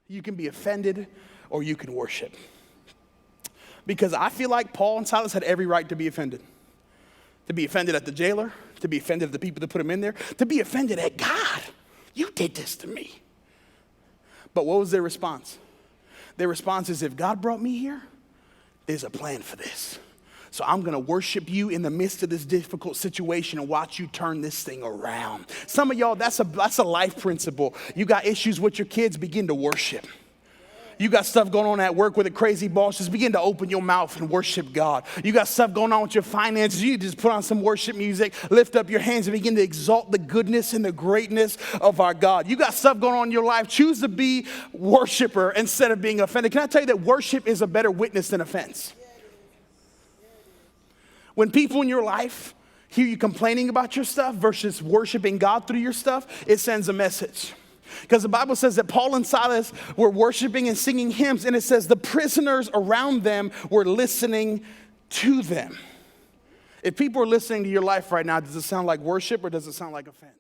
You can be offended or you can worship. Because I feel like Paul and Silas had every right to be offended. To be offended at the jailer, to be offended at the people that put him in there, to be offended at God. You did this to me. But what was their response? Their response is, if God brought me here, there's a plan for this. So I'm going to worship you in the midst of this difficult situation and watch you turn this thing around. Some of y'all, that's a life principle. You got issues with your kids, begin to worship. You got stuff going on at work with a crazy boss, just begin to open your mouth and worship God. You got stuff going on with your finances, you just put on some worship music, lift up your hands and begin to exalt the goodness and the greatness of our God. You got stuff going on in your life, choose to be worshiper instead of being offended. Can I tell you that worship is a better witness than offense? When people in your life hear you complaining about your stuff versus worshiping God through your stuff, it sends a message. Because the Bible says that Paul and Silas were worshiping and singing hymns, and it says the prisoners around them were listening to them. If people are listening to your life right now, does it sound like worship or does it sound like offense?